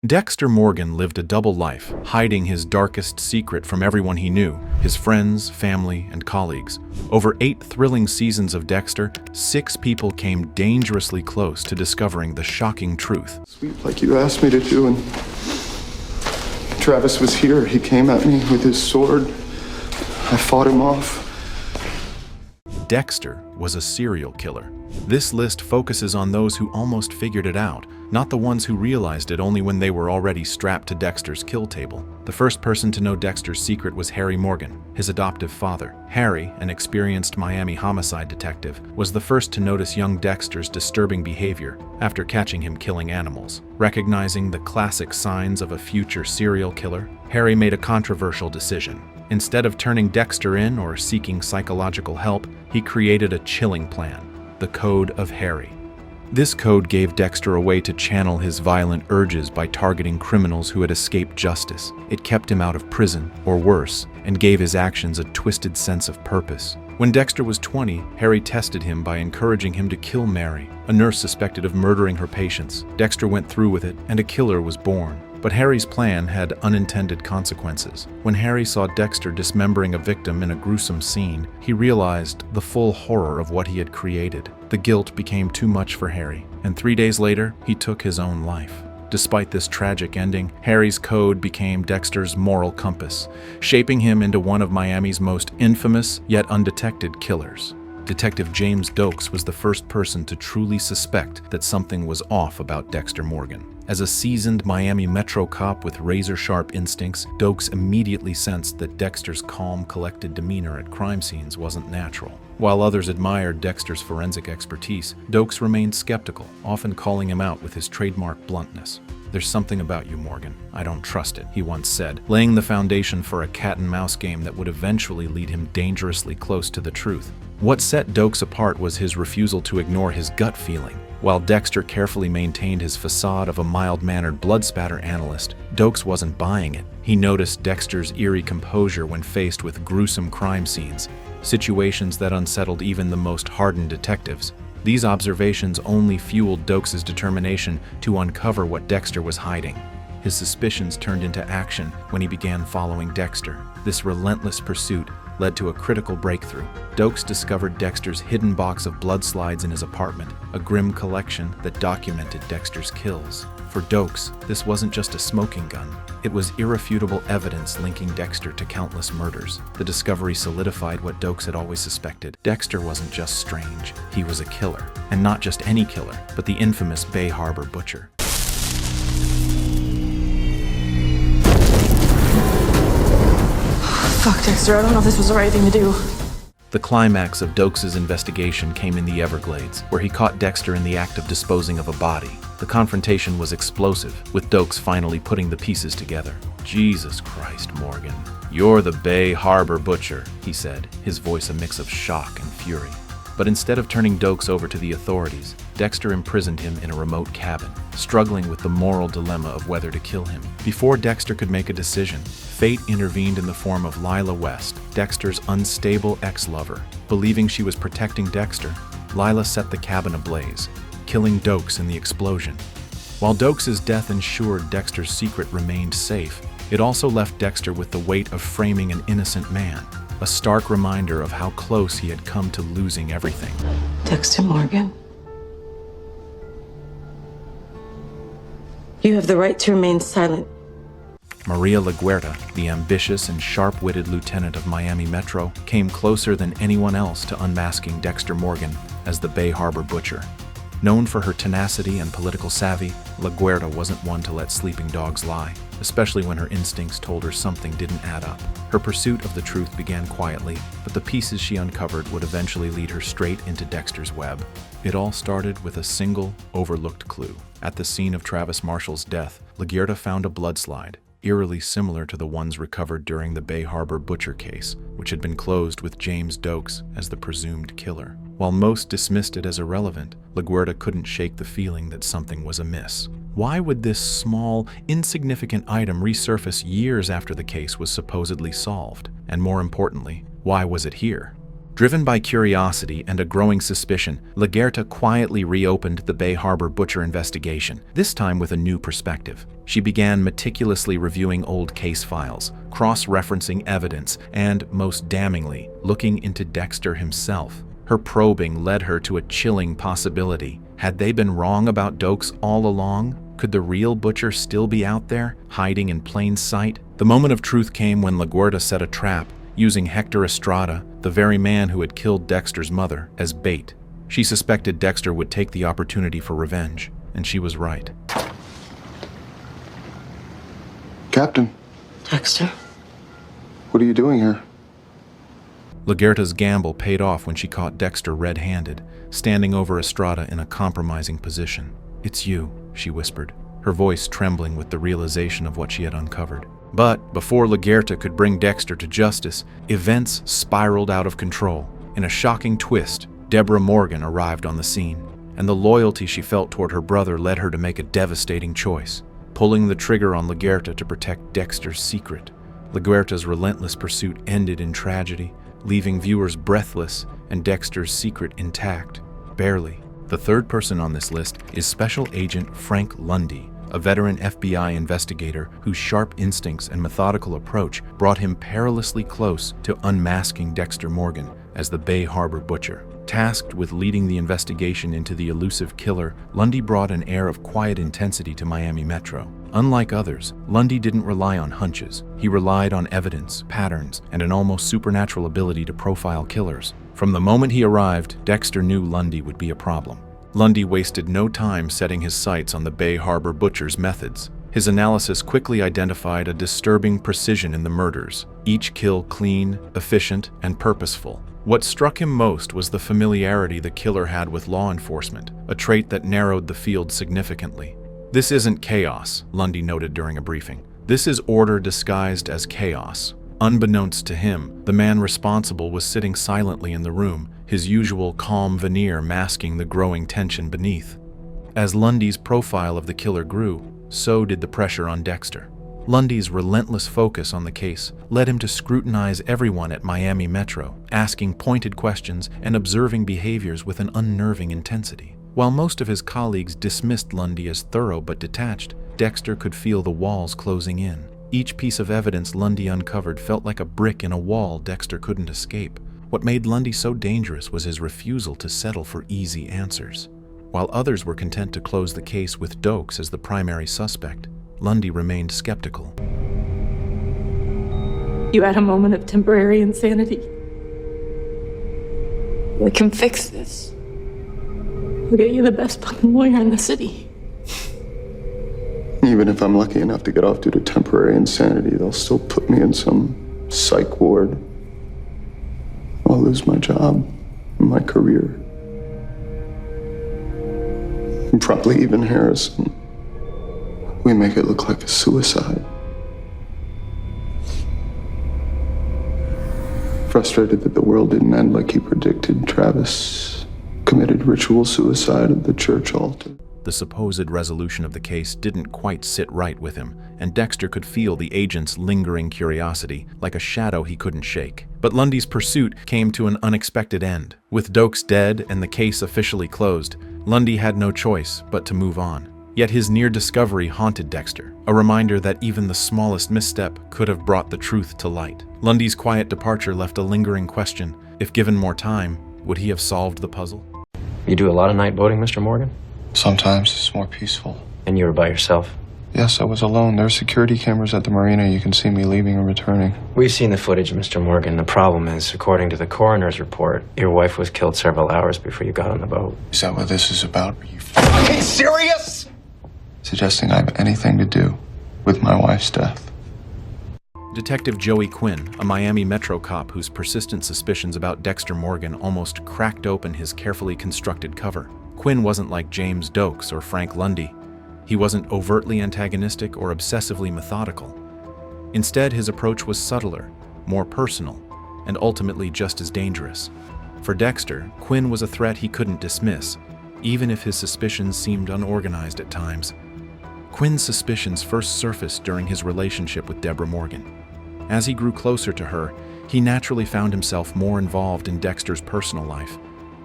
Dexter Morgan lived a double life, hiding his darkest secret from everyone he knew, his friends, family, and colleagues. Over 8 thrilling seasons of Dexter, 6 people came dangerously close to discovering the shocking truth. Sweet, like you asked me to do, and Travis was here. He came at me with his sword. I fought him off. Dexter was a serial killer. This list focuses on those who almost figured it out, not the ones who realized it only when they were already strapped to Dexter's kill table. The first person to know Dexter's secret was Harry Morgan, his adoptive father. Harry, an experienced Miami homicide detective, was the first to notice young Dexter's disturbing behavior after catching him killing animals. Recognizing the classic signs of a future serial killer, Harry made a controversial decision. Instead of turning Dexter in or seeking psychological help, he created a chilling plan: the Code of Harry. This code gave Dexter a way to channel his violent urges by targeting criminals who had escaped justice. It kept him out of prison, or worse, and gave his actions a twisted sense of purpose. When Dexter was 20, Harry tested him by encouraging him to kill Mary, a nurse suspected of murdering her patients. Dexter went through with it, and a killer was born. But Harry's plan had unintended consequences. When Harry saw Dexter dismembering a victim in a gruesome scene, he realized the full horror of what he had created. The guilt became too much for Harry, and 3 days later, he took his own life. Despite this tragic ending, Harry's code became Dexter's moral compass, shaping him into one of Miami's most infamous yet undetected killers. Detective James Dokes was the first person to truly suspect that something was off about Dexter Morgan. As a seasoned Miami Metro cop with razor-sharp instincts, Dokes immediately sensed that Dexter's calm, collected demeanor at crime scenes wasn't natural. While others admired Dexter's forensic expertise, Dokes remained skeptical, often calling him out with his trademark bluntness. "There's something about you, Morgan. I don't trust it," he once said, laying the foundation for a cat-and-mouse game that would eventually lead him dangerously close to the truth. What set Dokes apart was his refusal to ignore his gut feeling. While Dexter carefully maintained his facade of a mild-mannered blood-spatter analyst, Dokes wasn't buying it. He noticed Dexter's eerie composure when faced with gruesome crime scenes, situations that unsettled even the most hardened detectives. These observations only fueled Dokes' determination to uncover what Dexter was hiding. His suspicions turned into action when he began following Dexter. This relentless pursuit led to a critical breakthrough. Dokes discovered Dexter's hidden box of blood slides in his apartment, a grim collection that documented Dexter's kills. For Dokes, this wasn't just a smoking gun. It was irrefutable evidence linking Dexter to countless murders. The discovery solidified what Dokes had always suspected. Dexter wasn't just strange, he was a killer. And not just any killer, but the infamous Bay Harbor Butcher. Fuck, Dexter, I don't know if this was the right thing to do. The climax of Dokes' investigation came in the Everglades, where he caught Dexter in the act of disposing of a body. The confrontation was explosive, with Dokes finally putting the pieces together. "Jesus Christ, Morgan. You're the Bay Harbor Butcher," he said, his voice a mix of shock and fury. But instead of turning Dokes over to the authorities, Dexter imprisoned him in a remote cabin, struggling with the moral dilemma of whether to kill him. Before Dexter could make a decision, fate intervened in the form of Lila West, Dexter's unstable ex-lover. Believing she was protecting Dexter, Lila set the cabin ablaze, killing Dokes in the explosion. While Dokes' death ensured Dexter's secret remained safe, it also left Dexter with the weight of framing an innocent man, a stark reminder of how close he had come to losing everything. Dexter Morgan, you have the right to remain silent. Maria LaGuerta, the ambitious and sharp-witted lieutenant of Miami Metro, came closer than anyone else to unmasking Dexter Morgan as the Bay Harbor Butcher. Known for her tenacity and political savvy, LaGuerta wasn't one to let sleeping dogs lie, especially when her instincts told her something didn't add up. Her pursuit of the truth began quietly, but the pieces she uncovered would eventually lead her straight into Dexter's web. It all started with a single, overlooked clue. At the scene of Travis Marshall's death, LaGuerta found a bloodslide, eerily similar to the ones recovered during the Bay Harbor Butcher case, which had been closed with James Dokes as the presumed killer. While most dismissed it as irrelevant, LaGuerta couldn't shake the feeling that something was amiss. Why would this small, insignificant item resurface years after the case was supposedly solved? And more importantly, why was it here? Driven by curiosity and a growing suspicion, Lagerta quietly reopened the Bay Harbor butcher investigation, this time with a new perspective. She began meticulously reviewing old case files, cross-referencing evidence, and, most damningly, looking into Dexter himself. Her probing led her to a chilling possibility. Had they been wrong about Dokes all along? Could the real butcher still be out there, hiding in plain sight? The moment of truth came when LaGuerta set a trap, using Hector Estrada, the very man who had killed Dexter's mother, as bait. She suspected Dexter would take the opportunity for revenge, and she was right. Captain, Dexter? what are you doing here? Lagerta's gamble paid off when she caught Dexter red-handed, standing over Estrada in a compromising position. "It's you," she whispered, her voice trembling with the realization of what she had uncovered. But before Lagerta could bring Dexter to justice, events spiraled out of control. In a shocking twist, Dexter Morgan arrived on the scene, and the loyalty she felt toward her brother led her to make a devastating choice, pulling the trigger on Lagerta to protect Dexter's secret. Lagerta's relentless pursuit ended in tragedy, leaving viewers breathless and Dexter's secret intact. Barely. The third person on this list is Special Agent Frank Lundy, a veteran FBI investigator whose sharp instincts and methodical approach brought him perilously close to unmasking Dexter Morgan as the Bay Harbor butcher. Tasked with leading the investigation into the elusive killer, Lundy brought an air of quiet intensity to Miami Metro. Unlike others, Lundy didn't rely on hunches. He relied on evidence, patterns, and an almost supernatural ability to profile killers. From the moment he arrived, Dexter knew Lundy would be a problem. Lundy wasted no time setting his sights on the Bay Harbor butcher's methods. His analysis quickly identified a disturbing precision in the murders, each kill clean, efficient, and purposeful. What struck him most was the familiarity the killer had with law enforcement, a trait that narrowed the field significantly. "This isn't chaos," Lundy noted during a briefing. "This is order disguised as chaos." Unbeknownst to him, the man responsible was sitting silently in the room, his usual calm veneer masking the growing tension beneath. As Lundy's profile of the killer grew, so did the pressure on Dexter. Lundy's relentless focus on the case led him to scrutinize everyone at Miami Metro, asking pointed questions and observing behaviors with an unnerving intensity. While most of his colleagues dismissed Lundy as thorough but detached, Dexter could feel the walls closing in. Each piece of evidence Lundy uncovered felt like a brick in a wall Dexter couldn't escape. What made Lundy so dangerous was his refusal to settle for easy answers. While others were content to close the case with Dokes as the primary suspect, Lundy remained skeptical. You had a moment of temporary insanity. We can fix this. We'll get you the best fucking lawyer in the city. Even if I'm lucky enough to get off due to temporary insanity, they'll still put me in some psych ward. I'll lose my job, my career. And probably even Harrison. We make it look like a suicide. Frustrated that the world didn't end like he predicted, Travis committed ritual suicide at the church altar. The supposed resolution of the case didn't quite sit right with him, and Dexter could feel the agent's lingering curiosity, like a shadow he couldn't shake. But Lundy's pursuit came to an unexpected end. With Dokes dead and the case officially closed, Lundy had no choice but to move on. Yet his near discovery haunted Dexter, a reminder that even the smallest misstep could have brought the truth to light. Lundy's quiet departure left a lingering question. If given more time, would he have solved the puzzle? You do a lot of night boating, Mr. Morgan? Sometimes it's more peaceful. And you were by yourself? Yes, I was alone. There are security cameras at the marina. You can see me leaving and returning. We've seen the footage, Mr. Morgan. The problem is, according to the coroner's report, your wife was killed several hours before you got on the boat. Is that what this is about? Are you fucking serious? Suggesting I have anything to do with my wife's death. Detective Joey Quinn, a Miami Metro cop whose persistent suspicions about Dexter Morgan almost cracked open his carefully constructed cover. Quinn wasn't like James Dokes or Frank Lundy. He wasn't overtly antagonistic or obsessively methodical. Instead, his approach was subtler, more personal, and ultimately just as dangerous. For Dexter, Quinn was a threat he couldn't dismiss, even if his suspicions seemed unorganized at times. Quinn's suspicions first surfaced during his relationship with Dexter Morgan. As he grew closer to her, He naturally found himself more involved in Dexter's personal life,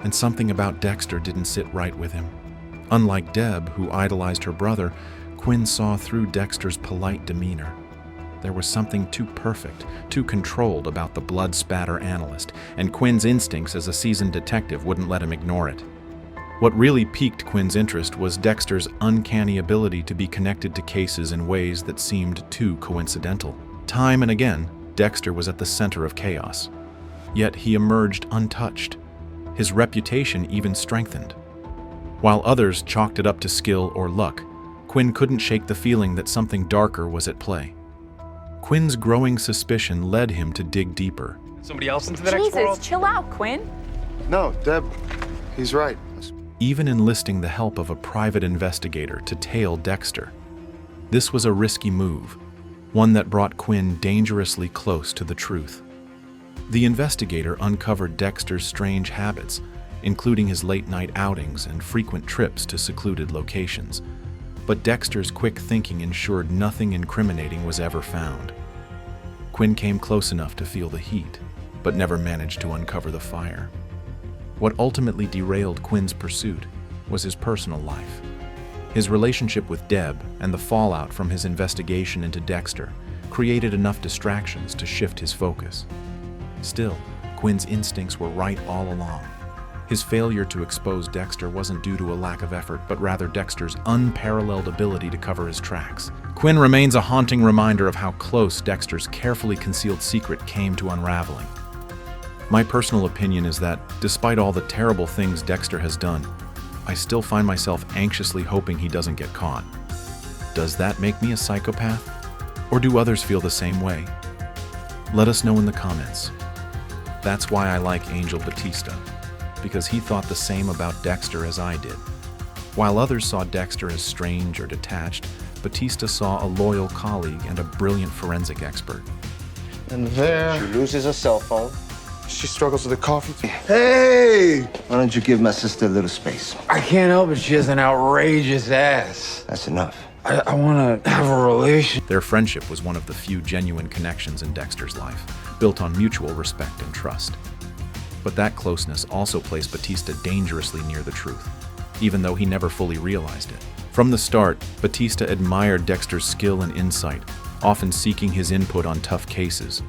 and something about Dexter didn't sit right with him. Unlike Deb, who idolized her brother, Quinn saw through Dexter's polite demeanor. There was something too perfect, too controlled about the blood spatter analyst, and Quinn's instincts as a seasoned detective wouldn't let him ignore it. What really piqued Quinn's interest was Dexter's uncanny ability to be connected to cases in ways that seemed too coincidental. Time and again, Dexter was at the center of chaos. Yet he emerged untouched. His reputation even strengthened. While others chalked it up to skill or luck, Quinn couldn't shake the feeling that something darker was at play. Quinn's growing suspicion led him to dig deeper. Somebody else into the next world? Jesus, chill out, Quinn. No, Deb, he's right. Even enlisting the help of a private investigator to tail Dexter. This was a risky move, one that brought Quinn dangerously close to the truth. The investigator uncovered Dexter's strange habits, including his late-night outings and frequent trips to secluded locations. But Dexter's quick thinking ensured nothing incriminating was ever found. Quinn came close enough to feel the heat, but never managed to uncover the fire. What ultimately derailed Quinn's pursuit was his personal life. His relationship with Deb and the fallout from his investigation into Dexter created enough distractions to shift his focus. Still, Quinn's instincts were right all along. His failure to expose Dexter wasn't due to a lack of effort, but rather Dexter's unparalleled ability to cover his tracks. Quinn remains a haunting reminder of how close Dexter's carefully concealed secret came to unraveling. My personal opinion is that, despite all the terrible things Dexter has done, I still find myself anxiously hoping he doesn't get caught. Does that make me a psychopath? Or do others feel the same way? Let us know in the comments. That's why I like Angel Batista, because he thought the same about Dexter as I did. While others saw Dexter as strange or detached, Batista saw a loyal colleague and a brilliant forensic expert. And there... She loses her cell phone. She struggles with the coffee. Hey! Why don't you give my sister a little space? I can't help it. She has an outrageous ass. That's enough. I want to have a relation. Their friendship was one of the few genuine connections in Dexter's life, built on mutual respect and trust. But that closeness also placed Batista dangerously near the truth, even though he never fully realized it. From the start, Batista admired Dexter's skill and insight, often seeking his input on tough cases.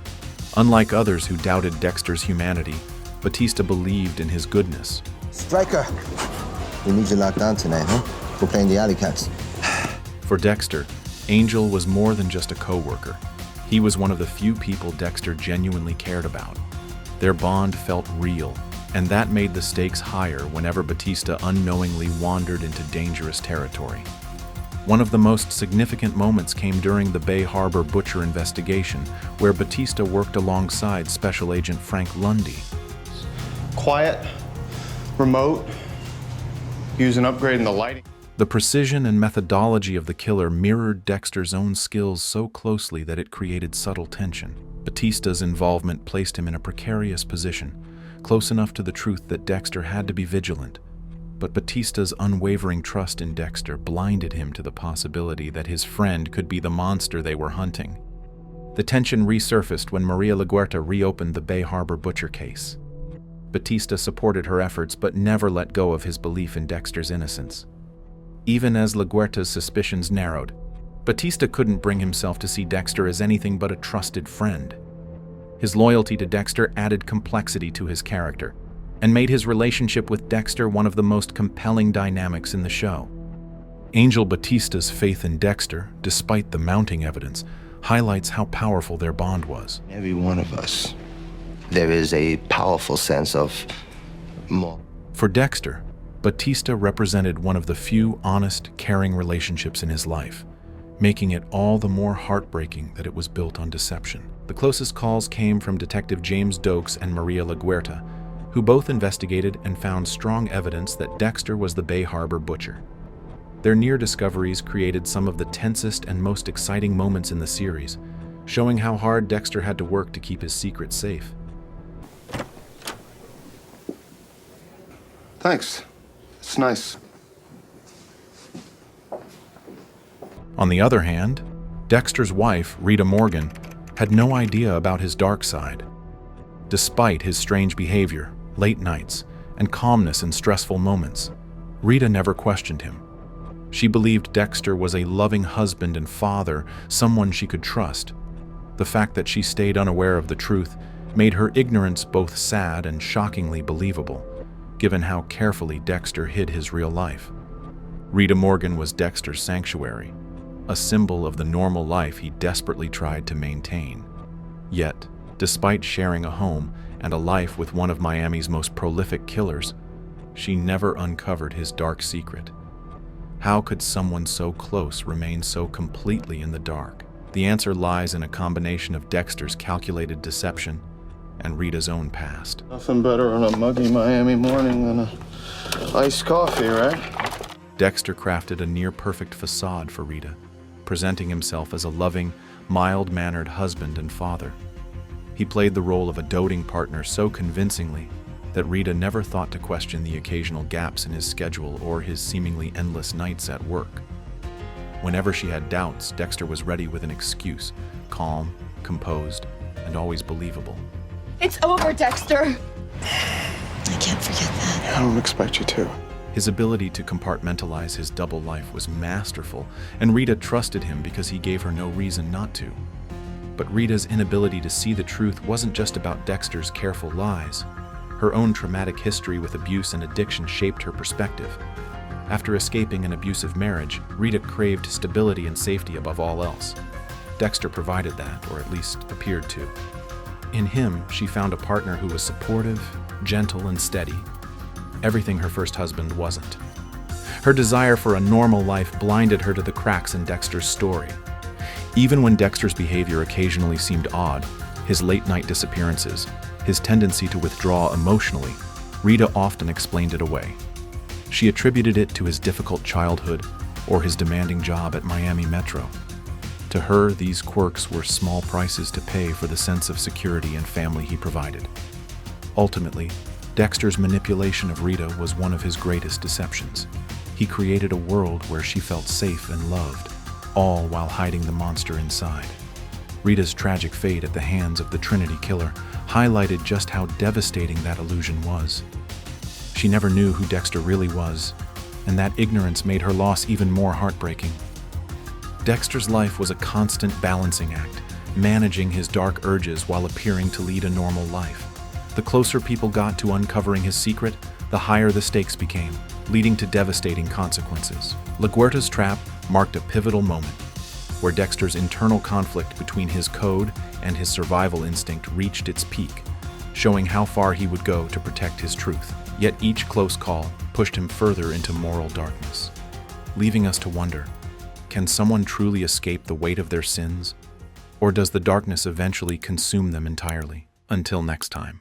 Unlike others who doubted Dexter's humanity, Batista believed in his goodness. Striker! We need you locked down tonight, huh? We're playing the Alley Cats. For Dexter, Angel was more than just a co-worker. He was one of the few people Dexter genuinely cared about. Their bond felt real, and that made the stakes higher whenever Batista unknowingly wandered into dangerous territory. One of the most significant moments came during the Bay Harbor Butcher investigation, where Batista worked alongside Special Agent Frank Lundy. Quiet, remote, use an upgrade in the lighting. The precision and methodology of the killer mirrored Dexter's own skills so closely that it created subtle tension. Batista's involvement placed him in a precarious position, close enough to the truth that Dexter had to be vigilant. But Batista's unwavering trust in Dexter blinded him to the possibility that his friend could be the monster they were hunting. The tension resurfaced when Maria LaGuerta reopened the Bay Harbor Butcher case. Batista supported her efforts but never let go of his belief in Dexter's innocence. Even as LaGuerta's suspicions narrowed, Batista couldn't bring himself to see Dexter as anything but a trusted friend. His loyalty to Dexter added complexity to his character, and made his relationship with Dexter one of the most compelling dynamics in the show. Angel Batista's faith in Dexter, despite the mounting evidence, highlights how powerful their bond was. Every one of us, there is a powerful sense of more. For Dexter, Batista represented one of the few honest, caring relationships in his life, making it all the more heartbreaking that it was built on deception. The closest calls came from Detective James Dokes and Maria LaGuerta, who both investigated and found strong evidence that Dexter was the Bay Harbor Butcher. Their near discoveries created some of the tensest and most exciting moments in the series, showing how hard Dexter had to work to keep his secret safe. Thanks. It's nice. On the other hand, Dexter's wife, Rita Morgan, had no idea about his dark side. Despite his strange behavior, late nights, and calmness in stressful moments, Rita never questioned him. She believed Dexter was a loving husband and father, someone she could trust. The fact that she stayed unaware of the truth made her ignorance both sad and shockingly believable, given how carefully Dexter hid his real life. Rita Morgan was Dexter's sanctuary, a symbol of the normal life he desperately tried to maintain. Yet, despite sharing a home and a life with one of Miami's most prolific killers, she never uncovered his dark secret. How could someone so close remain so completely in the dark? The answer lies in a combination of Dexter's calculated deception and Rita's own past. Nothing better on a muggy Miami morning than a iced coffee, right? Dexter crafted a near-perfect facade for Rita, presenting himself as a loving, mild-mannered husband and father. He played the role of a doting partner so convincingly that Rita never thought to question the occasional gaps in his schedule or his seemingly endless nights at work. Whenever she had doubts, Dexter was ready with an excuse, calm, composed, and always believable. It's over, Dexter. I can't forget that. I don't expect you to. His ability to compartmentalize his double life was masterful, and Rita trusted him because he gave her no reason not to. But Rita's inability to see the truth wasn't just about Dexter's careful lies. Her own traumatic history with abuse and addiction shaped her perspective. After escaping an abusive marriage, Rita craved stability and safety above all else. Dexter provided that, or at least appeared to. In him, she found a partner who was supportive, gentle, and steady. Everything her first husband wasn't. Her desire for a normal life blinded her to the cracks in Dexter's story. Even when Dexter's behavior occasionally seemed odd, his late-night disappearances, his tendency to withdraw emotionally, Rita often explained it away. She attributed it to his difficult childhood or his demanding job at Miami Metro. To her, these quirks were small prices to pay for the sense of security and family he provided. Ultimately, Dexter's manipulation of Rita was one of his greatest deceptions. He created a world where she felt safe and loved, all while hiding the monster inside. Rita's tragic fate at the hands of the Trinity Killer highlighted just how devastating that illusion was. She never knew who Dexter really was, and that ignorance made her loss even more heartbreaking. Dexter's life was a constant balancing act, managing his dark urges while appearing to lead a normal life. The closer people got to uncovering his secret, the higher the stakes became, leading to devastating consequences. La Guerta's trap marked a pivotal moment, where Dexter's internal conflict between his code and his survival instinct reached its peak, showing how far he would go to protect his truth. Yet each close call pushed him further into moral darkness, leaving us to wonder, can someone truly escape the weight of their sins, or does the darkness eventually consume them entirely? Until next time.